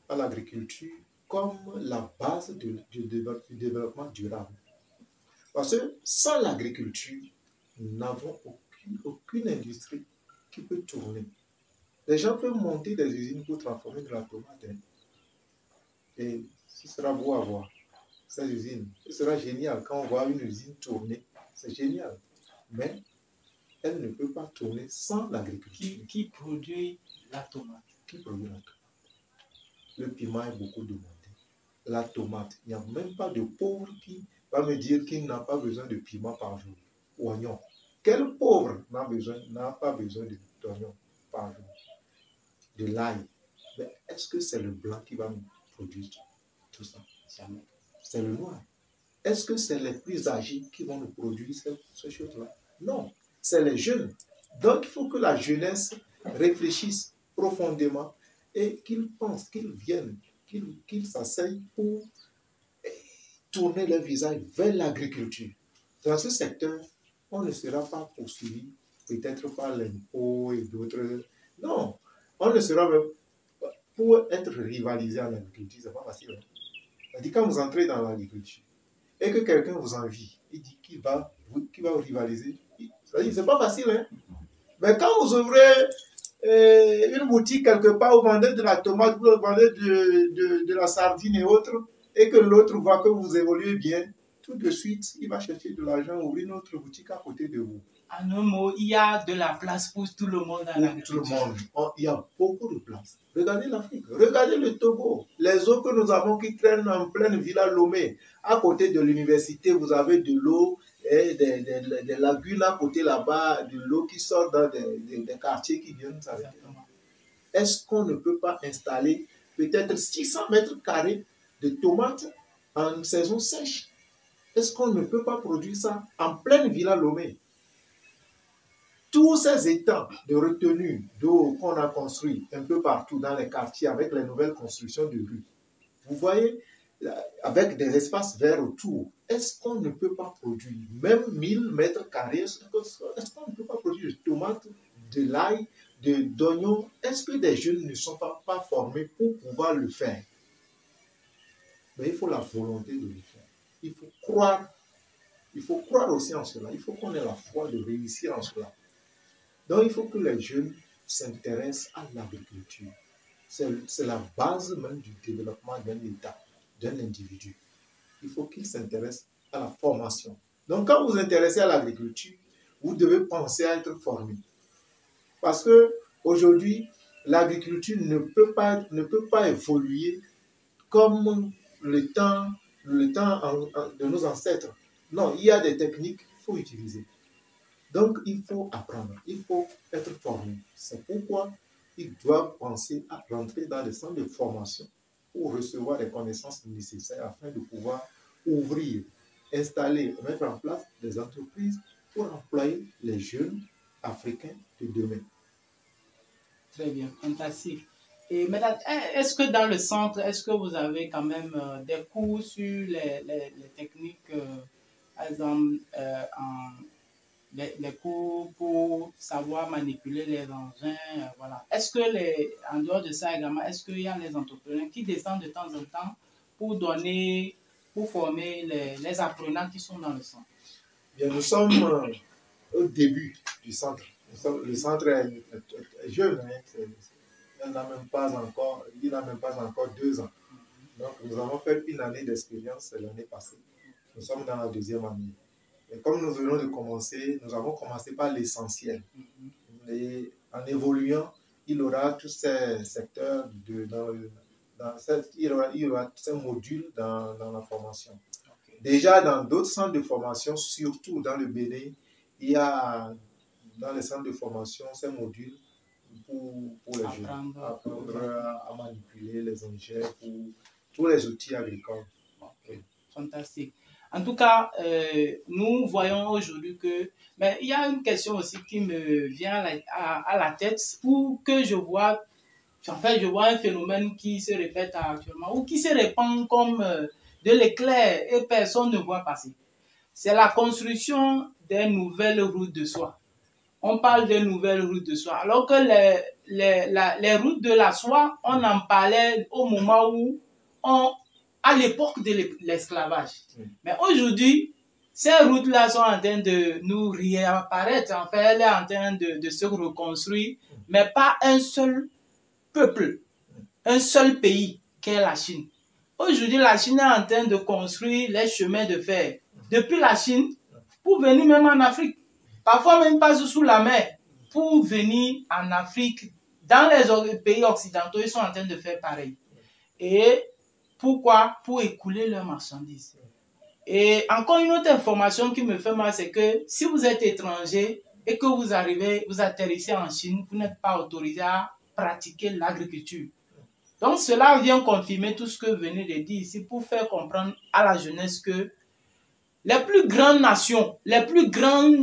à l'agriculture comme la base du développement durable. Parce que sans l'agriculture, nous n'avons aucune industrie qui peut tourner. Les gens peuvent monter des usines pour transformer de la tomate. Et ce sera beau à voir, ces usines. Ce sera génial quand on voit une usine tourner. C'est génial. Mais elle ne peut pas tourner sans l'agriculture. Qui produit la tomate? Qui produit la tomate? Le piment est beaucoup demandé. La tomate, il n'y a même pas de pauvre qui va me dire qu'il n'a pas besoin de piment par jour. Oignon. Quel pauvre n'a pas besoin d'oignon par jour? De l'ail. Mais est-ce que c'est le blanc qui va me produire tout ça? Jamais. C'est le noir. Est-ce que c'est les plus âgés qui vont nous produire ces choses-là? Non. C'est les jeunes. Donc, il faut que la jeunesse réfléchisse profondément et qu'ils pensent, qu'ils viennent, qu'ils s'asseyent pour tourner leur visage vers l'agriculture. Dans ce secteur, on ne sera pas poursuivi, peut-être par l'impôt et d'autres. Non, on ne sera même pour être rivalisé en agriculture, c'est pas facile. C'est-à-dire, quand vous entrez dans l'agriculture et que quelqu'un vous envie, il dit qu'il va vous rivaliser. C'est-à-dire, c'est pas facile, hein? Mais quand vous ouvrez une boutique quelque part, vous vendez de la tomate, vous vendez de la sardine et autres, et que l'autre voit que vous évoluez bien, tout de suite, il va chercher de l'argent, ouvrir une autre boutique à côté de vous. En un mot, il y a de la place pour tout le monde dans l'agriculture. Tout le monde. Il y a beaucoup de place. Regardez l'Afrique, regardez le Togo, les eaux que nous avons qui traînent en pleine Villa Lomé. À côté de l'université, vous avez de l'eau, des lagunes à côté là-bas, de l'eau qui sort dans des quartiers qui viennent s'arrêter. Est-ce qu'on ne peut pas installer peut-être 600 mètres carrés de tomates en saison sèche? Est-ce qu'on ne peut pas produire ça en pleine Villa Lomé? Tous ces étangs de retenue d'eau qu'on a construits un peu partout dans les quartiers avec les nouvelles constructions de rues, vous voyez, avec des espaces verts autour, est-ce qu'on ne peut pas produire même 1000 mètres carrés? Est-ce qu'on ne peut pas produire de tomates, de l'ail, d'oignons? Est-ce que des jeunes ne sont pas formés pour pouvoir le faire? Mais il faut la volonté de le faire. Il faut croire aussi en cela. Il faut qu'on ait la foi de réussir en cela. Donc, il faut que les jeunes s'intéressent à l'agriculture. C'est la base même du développement d'un État, d'un individu. Il faut qu'ils s'intéressent à la formation. Donc, quand vous vous intéressez à l'agriculture, vous devez penser à être formé. Parce qu'aujourd'hui, l'agriculture ne peut pas évoluer comme le temps de nos ancêtres. Non, il y a des techniques qu'il faut utiliser. Donc, il faut apprendre, il faut être formé. C'est pourquoi ils doivent penser à rentrer dans les centres de formation pour recevoir les connaissances nécessaires afin de pouvoir ouvrir, installer, mettre en place des entreprises pour employer les jeunes africains de demain. Très bien, fantastique. Et madame, est-ce que dans le centre, est-ce que vous avez quand même des cours sur les techniques, par exemple, les cours pour savoir manipuler les engins, voilà. Est-ce que en dehors de ça également, est-ce qu'il y a les entrepreneurs qui descendent de temps en temps pour former les apprenants qui sont dans le centre? Bien, nous sommes au début du centre. Le centre est jeune, hein. Il n'a même pas encore 2 ans. Donc, nous avons fait une année d'expérience l'année passée. Nous sommes dans la 2e année. Et comme nous venons de commencer, nous avons commencé par l'essentiel. Et en évoluant, il y aura tous ces secteurs, il y aura tous ces modules dans la formation. Okay. Déjà, dans d'autres centres de formation, surtout dans le Bénin, il y a dans les centres de formation ces modules pour les jeunes, apprendre à manipuler les engins pour tous les outils agricoles. Okay. Fantastique. En tout cas, nous voyons aujourd'hui que... Mais il y a une question aussi qui me vient à la tête, ou que je vois... En fait, je vois un phénomène qui se répète actuellement, ou qui se répand comme de l'éclair et personne ne voit passer. C'est la construction des nouvelles routes de soie. On parle des nouvelles routes de soie, alors que les routes de la soie, on en parlait au moment où à l'époque de l'esclavage. Mais aujourd'hui, ces routes-là sont en train de nous réapparaître. En fait, elle est en train de se reconstruire, mais pas un seul peuple, un seul pays qu'est la Chine. Aujourd'hui, la Chine est en train de construire les chemins de fer depuis la Chine pour venir même en Afrique. Parfois même pas sous la mer pour venir en Afrique. Dans les pays occidentaux, ils sont en train de faire pareil. Et pourquoi? Pour écouler leurs marchandises. Et encore une autre information qui me fait mal, c'est que si vous êtes étranger et que vous arrivez, vous atterrissez en Chine, vous n'êtes pas autorisé à pratiquer l'agriculture. Donc cela vient confirmer tout ce que vous venez de dire ici pour faire comprendre à la jeunesse que les plus grandes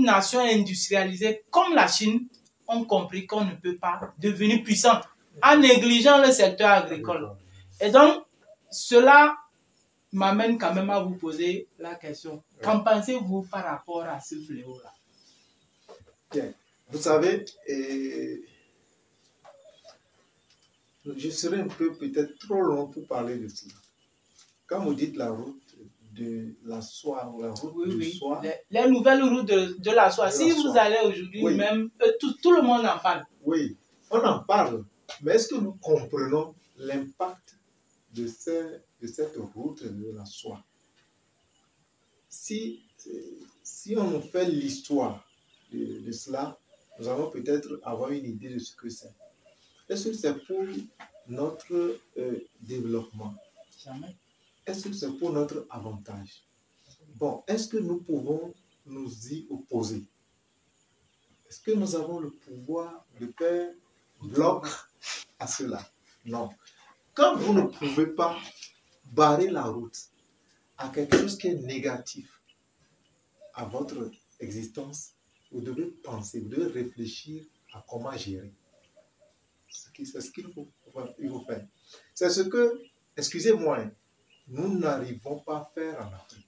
nations industrialisées comme la Chine ont compris qu'on ne peut pas devenir puissant en négligeant le secteur agricole. Et donc, cela m'amène quand même à vous poser la question. Qu'en pensez-vous par rapport à ce fléau-là? Bien. Vous savez, je serai un peu peut-être trop long pour parler de cela. Quand vous dites la route de la soie ou la route de soie... Les nouvelles routes de la soie. Si vous allez aujourd'hui, même tout le monde en parle. Oui, on en parle. Mais est-ce que nous comprenons l'impact de cette route de la soie? Si on fait l'histoire de cela, nous allons peut-être avoir une idée de ce que c'est. Est-ce que c'est pour notre développement? Jamais. Est-ce que c'est pour notre avantage? Bon, est-ce que nous pouvons nous y opposer? Est-ce que nous avons le pouvoir de faire bloc à cela? Non. Quand vous ne pouvez pas barrer la route à quelque chose qui est négatif à votre existence, vous devez penser, vous devez réfléchir à comment gérer. C'est ce qu'il faut faire. C'est ce que, excusez-moi, nous n'arrivons pas à faire en Afrique.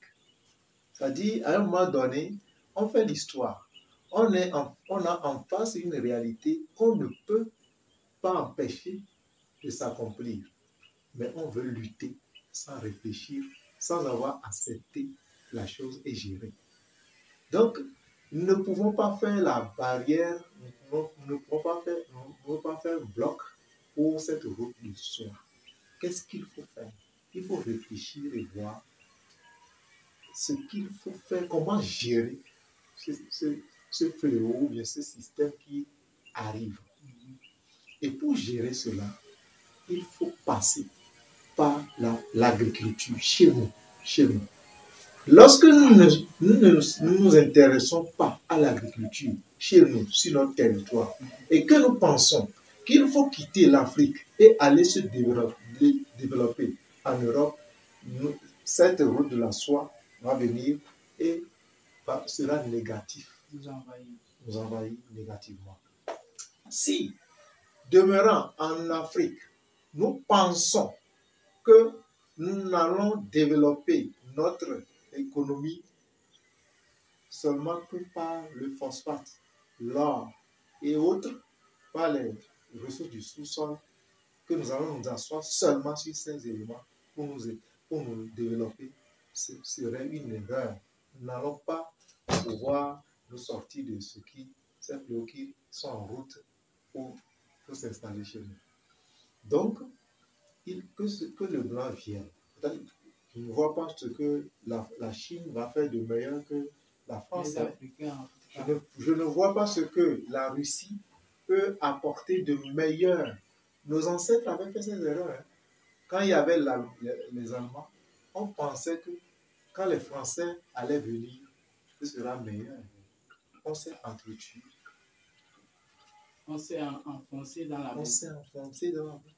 C'est-à-dire, à un moment donné, on fait l'histoire. On a en face une réalité qu'on ne peut pas empêcher de s'accomplir. Mais on veut lutter sans réfléchir, sans avoir accepté la chose et gérer. Donc, nous ne pouvons pas faire la barrière, nous ne pouvons pas faire bloc pour cette route de soie. Qu'est-ce qu'il faut faire? Il faut réfléchir et voir ce qu'il faut faire, comment gérer ce fléau ou bien ce système qui arrive. Et pour gérer cela, il faut passer par l'agriculture chez nous. Lorsque nous ne nous intéressons pas à l'agriculture chez nous, sur notre territoire, et que nous pensons qu'il faut quitter l'Afrique et aller se développer en Europe, cette route de la soie va venir et sera négatif. Nous envahir négativement. Si, demeurant en Afrique, nous pensons que nous allons développer notre économie seulement que par le phosphate, l'or et autres, par les ressources du sous-sol, que nous allons nous asseoir seulement sur ces éléments pour nous développer, ce serait une erreur. Nous n'allons pas pouvoir nous sortir de ces fléaux qui sont en route pour s'installer chez nous. Donc, que le blanc vienne. Je ne vois pas ce que la Chine va faire de meilleur que la France. Je ne vois pas ce que la Russie peut apporter de meilleur. Nos ancêtres avaient fait ces erreurs. Quand il y avait les Allemands, on pensait que quand les Français allaient venir, ce sera meilleur. On s'est entretenu On s'est enfoncé dans la On boue. s'est enfoncé dans la boue.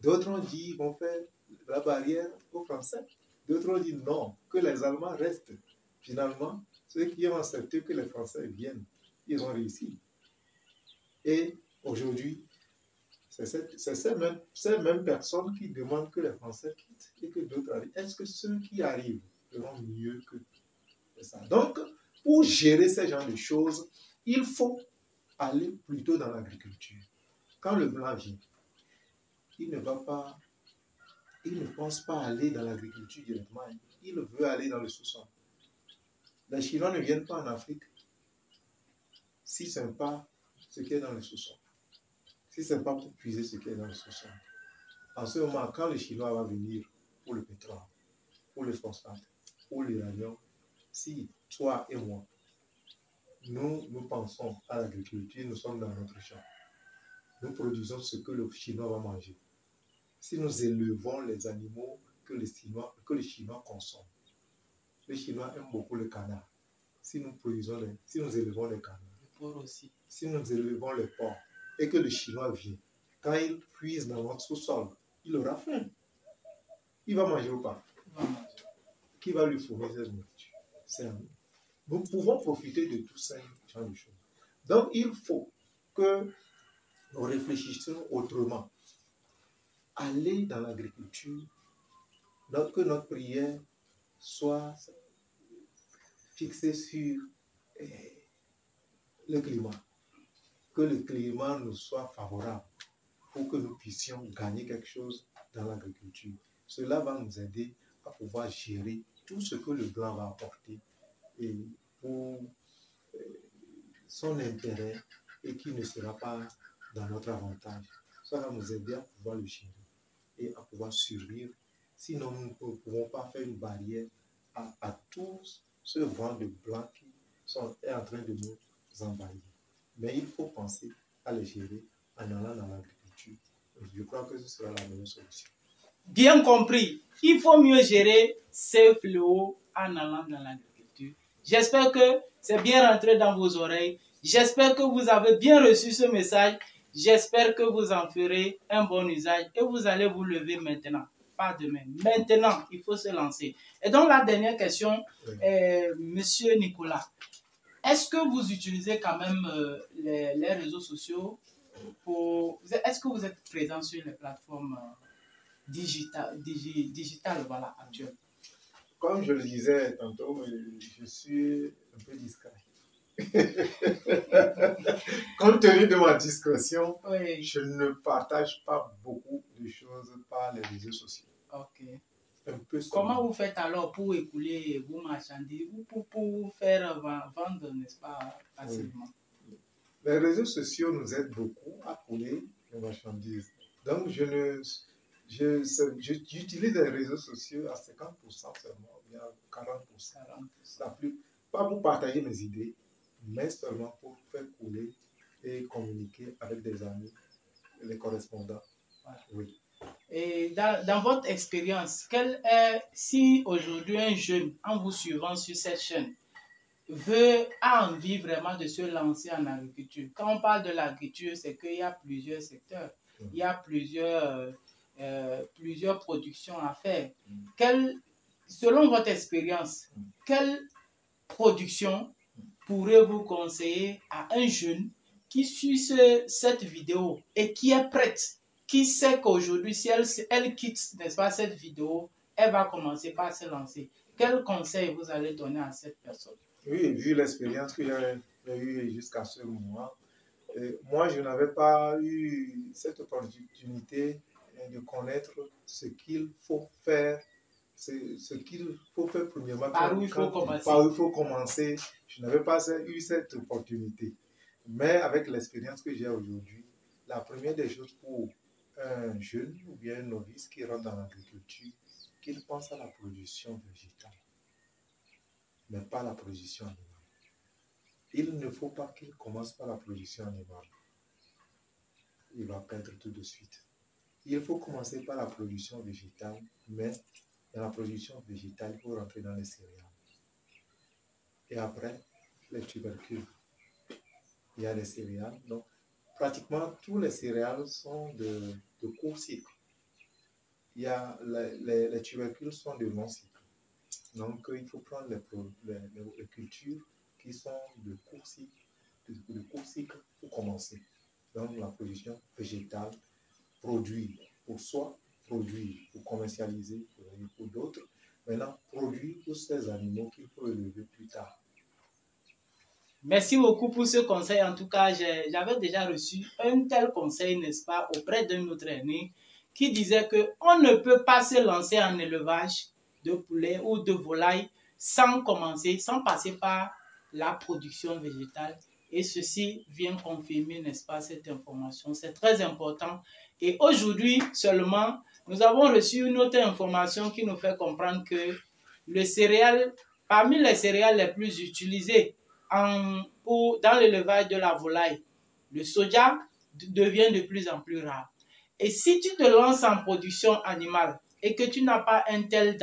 D'autres ont dit qu'on fait la barrière aux Français. D'autres ont dit non, que les Allemands restent. Finalement, ceux qui ont accepté que les Français viennent, ils ont réussi. Et aujourd'hui, c'est ces mêmes personnes qui demandent que les Français quittent et que d'autres arrivent. Est-ce que ceux qui arrivent feront mieux que ça? Donc, pour gérer ce genre de choses, il faut aller plutôt dans l'agriculture. Quand le blanc vient, il ne pense pas aller dans l'agriculture directement. Il veut aller dans le sous-sol. Les Chinois ne viennent pas en Afrique si ce n'est pas ce qui est dans le sous-sol. Si ce n'est pas pour puiser ce qui est dans le sous-sol. En ce moment, quand le Chinois va venir pour le pétrole, pour le phosphate, pour l'uranium, si toi et moi, nous pensons à l'agriculture, nous sommes dans notre champ. Nous produisons ce que le Chinois va manger. Si nous élevons les animaux que les Chinois consomment, les Chinois aiment beaucoup le canard. Si nous élevons les canards, Aussi. Si nous élevons les porcs et que le Chinois vient, quand il puise dans notre sous-sol, il aura faim. Il va manger ou pas? Qui va lui fournir cette nourriture? C'est à nous. Nous pouvons profiter de tout ça, genre de choses. Donc, il faut que nous réfléchissions autrement. Aller dans l'agriculture, que notre prière soit fixée sur le climat. Que le climat nous soit favorable pour que nous puissions gagner quelque chose dans l'agriculture. Cela va nous aider à pouvoir gérer tout ce que le blanc va apporter et pour son intérêt et qui ne sera pas dans notre avantage. Ça va nous aider à pouvoir le gérer et à pouvoir survivre. Sinon, nous ne pouvons pas faire une barrière à tout ce vent de blanc qui est en train de nous envahir. Mais il faut penser à le gérer en allant dans l'agriculture. Je crois que ce sera la meilleure solution. Bien compris. Il faut mieux gérer ces fléaux en allant dans l'agriculture. J'espère que c'est bien rentré dans vos oreilles. J'espère que vous avez bien reçu ce message. J'espère que vous en ferez un bon usage et vous allez vous lever maintenant, pas demain. Maintenant, il faut se lancer. Et donc la dernière question, Monsieur Nicolas, est-ce que vous utilisez quand même les réseaux sociaux est-ce que vous êtes présent sur les plateformes digitales voilà, actuelles? Comme je le disais tantôt, je suis un peu discret. Compte tenu de ma discrétion, Oui. Je ne partage pas beaucoup de choses par les réseaux sociaux. Ok. Un peu Comment vous faites alors pour écouler vos marchandises ou pour faire vendre, n'est-ce pas, facilement? Oui. Les réseaux sociaux nous aident beaucoup à couler les marchandises. Donc, j'utilise les réseaux sociaux à 50% seulement, bien 40%. Pas pour partager mes idées, mais seulement pour faire couler et communiquer avec des amis, les correspondants. Voilà. Oui. Et dans votre expérience, si aujourd'hui un jeune, en vous suivant sur cette chaîne, a envie vraiment de se lancer en agriculture. Quand on parle de l'agriculture, c'est qu'il y a plusieurs secteurs, il y a plusieurs productions à faire. Selon votre expérience, quelle production pourrez-vous conseiller à un jeune qui suit cette vidéo et qui est prête, qui sait qu'aujourd'hui, si elle quitte, n'est-ce pas, cette vidéo, elle va commencer par se lancer? Quel conseil vous allez donner à cette personne? Oui, vu l'expérience que j'ai eue jusqu'à ce moment, moi, je n'avais pas eu cette opportunité de connaître ce qu'il faut faire, ce qu'il faut faire premièrement. Par où il faut commencer. Par où il faut commencer. Je n'avais pas eu cette opportunité. Mais avec l'expérience que j'ai aujourd'hui, la première des choses pour un jeune ou bien un novice qui rentre dans l'agriculture, qu'il pense à la production végétale, mais pas la production animale. Il ne faut pas qu'il commence par la production animale. Il va perdre tout de suite. Il faut commencer par la production végétale, mais dans la production végétale, il faut rentrer dans les céréales. Et après, les tubercules. Il y a les céréales. Donc, pratiquement tous les céréales sont de court cycle. Il y a les tubercules sont de long cycle. Donc, il faut prendre les cultures qui sont de court cycle pour commencer. Donc, la production végétale, produit pour soi, produit pour commercialiser, pour d'autres. Maintenant, produit pour ces animaux qu'il faut élever plus tard. Merci beaucoup pour ce conseil. En tout cas, j'avais déjà reçu un tel conseil, n'est-ce pas, auprès d'un autre aîné qui disait qu'on ne peut pas se lancer en élevage de poulet ou de volaille sans passer par la production végétale. Et ceci vient confirmer, n'est-ce pas, cette information. C'est très important. Et aujourd'hui seulement, nous avons reçu une autre information qui nous fait comprendre que le céréal, parmi les céréales les plus utilisées dans l'élevage de la volaille, le soja devient de plus en plus rare. Et si tu te lances en production animale et que tu n'as pas une telle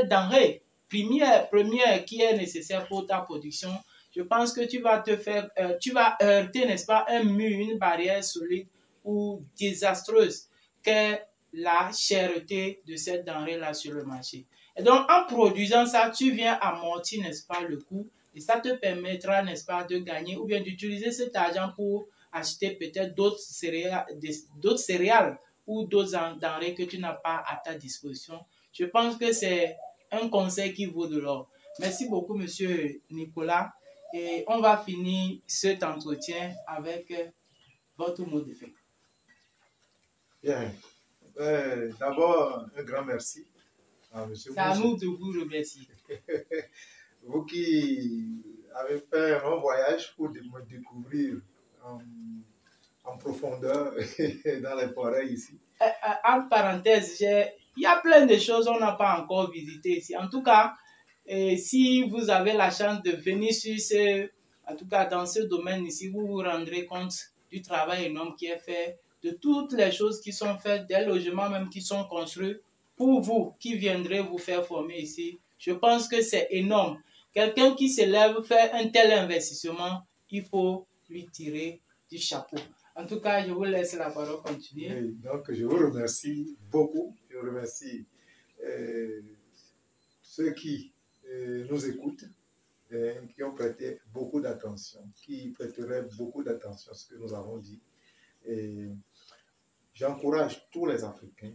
denrée première qui est nécessaire pour ta production, je pense que tu vas heurter, n'est-ce pas, un mur, une barrière solide ou désastreuse qu'est la cherté de cette denrée-là sur le marché. Et donc, en produisant ça, tu viens amortir, n'est-ce pas, le coût, et ça te permettra, n'est-ce pas, de gagner ou bien d'utiliser cet argent pour acheter peut-être d'autres céréales ou d'autres denrées que tu n'as pas à ta disposition. Je pense que c'est un conseil qui vaut de l'or. Merci beaucoup, monsieur Nicolas. Et on va finir cet entretien avec votre mot de fin. Bien. D'abord, un grand merci à monsieur. C'est à nous de vous remercier. Vous qui avez fait un long voyage pour me découvrir en profondeur dans les forêts ici. En parenthèse, il y a plein de choses qu'on n'a pas encore visitées ici. En tout cas, si vous avez la chance de venir en tout cas dans ce domaine ici, vous vous rendrez compte du travail énorme qui est fait, de toutes les choses qui sont faites, des logements même qui sont construits pour vous qui viendrez vous faire former ici. Je pense que c'est énorme. Quelqu'un qui se lève faire un tel investissement, il faut lui tirer du chapeau. En tout cas, je vous laisse la parole continuer. Oui, donc, je vous remercie beaucoup. Je remercie ceux qui nous écoutent, qui ont prêté beaucoup d'attention, qui prêteraient beaucoup d'attention à ce que nous avons dit. Et j'encourage tous les Africains,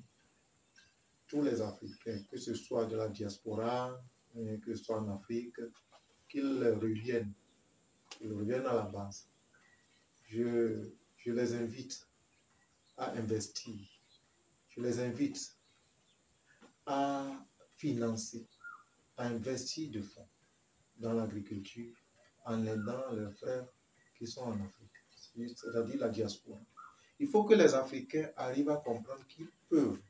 que ce soit de la diaspora, que ce soit en Afrique, qu'ils reviennent à la base. Je les invite à investir. Je les invite à financer, à investir de fonds dans l'agriculture en aidant leurs frères qui sont en Afrique, c'est-à-dire la diaspora. Il faut que les Africains arrivent à comprendre qu'ils peuvent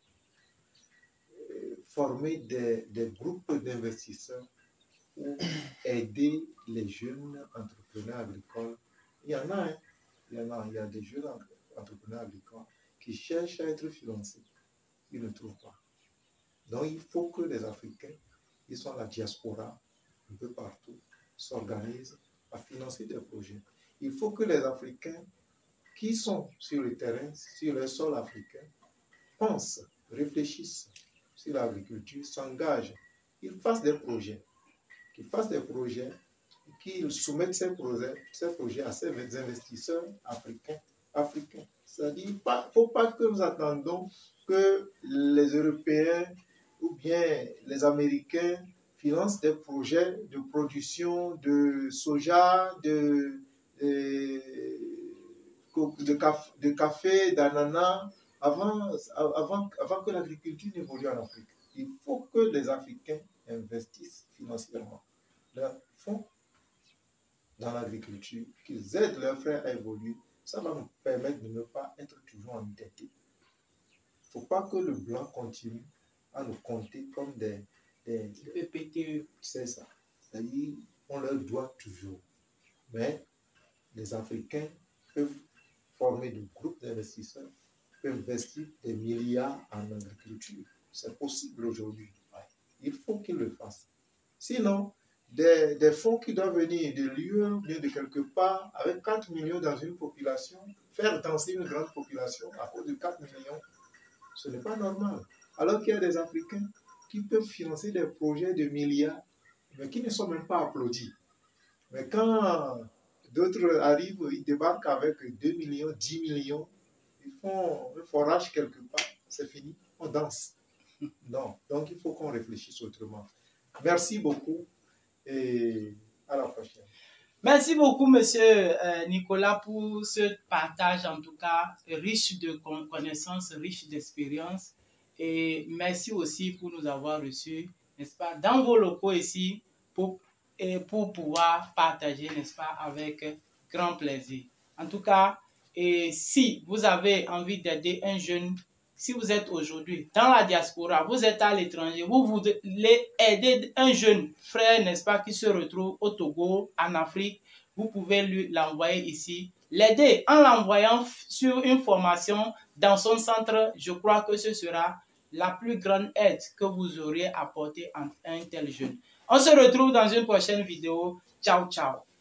former des groupes d'investisseurs pour aider les jeunes entrepreneurs agricoles. Il y en a, hein? Il y a des jeunes entrepreneurs agricoles qui cherchent à être financés. Ils ne trouvent pas. Donc, il faut que les Africains, qui sont à la diaspora, un peu partout, s'organisent à financer des projets. Il faut que les Africains qui sont sur le terrain, sur le sol africain, pensent, réfléchissent sur l'agriculture, s'engagent, qu'ils fassent des projets, qu'ils soumettent ces projets à ces investisseurs africains. C'est-à-dire, il ne faut pas que nous attendons que les Européens ou bien les Américains financent des projets de production de soja, de café, d'ananas, avant que l'agriculture n'évolue en Afrique. Il faut que les Africains investissent financièrement leurs fonds dans l'agriculture, qu'ils aident leurs frères à évoluer. Ça va nous permettre de ne pas être toujours endettés. Il ne faut pas que le blanc continue à nous compter comme des PPTE. C'est ça. C'est-à-dire, on leur doit toujours. Mais les Africains peuvent former des groupes d'investisseurs, peuvent investir des milliards en agriculture. C'est possible aujourd'hui. Il faut qu'ils le fassent. Sinon, des fonds qui doivent venir de l'UE, bien de quelque part, avec 4 millions dans une population, faire danser une grande population à cause de 4 millions, ce n'est pas normal. Alors qu'il y a des Africains qui peuvent financer des projets de milliards, mais qui ne sont même pas applaudis. Mais quand d'autres arrivent, ils débarquent avec 2 millions, 10 millions, ils font un forage quelque part, c'est fini, on danse. Non, donc il faut qu'on réfléchisse autrement. Merci beaucoup et à la prochaine. Merci beaucoup, monsieur Nicolas, pour ce partage, en tout cas, riche de connaissances, riche d'expériences. Et merci aussi pour nous avoir reçus, n'est-ce pas, dans vos locaux ici, pour pouvoir partager, n'est-ce pas, avec grand plaisir. En tout cas, et si vous avez envie d'aider un jeune, si vous êtes aujourd'hui dans la diaspora, vous êtes à l'étranger, vous voulez aider un jeune frère, n'est-ce pas, qui se retrouve au Togo, en Afrique, vous pouvez lui l'envoyer ici, l'aider en l'envoyant sur une formation dans son centre. Je crois que ce sera la plus grande aide que vous auriez apportée à un tel jeune. On se retrouve dans une prochaine vidéo. Ciao, ciao.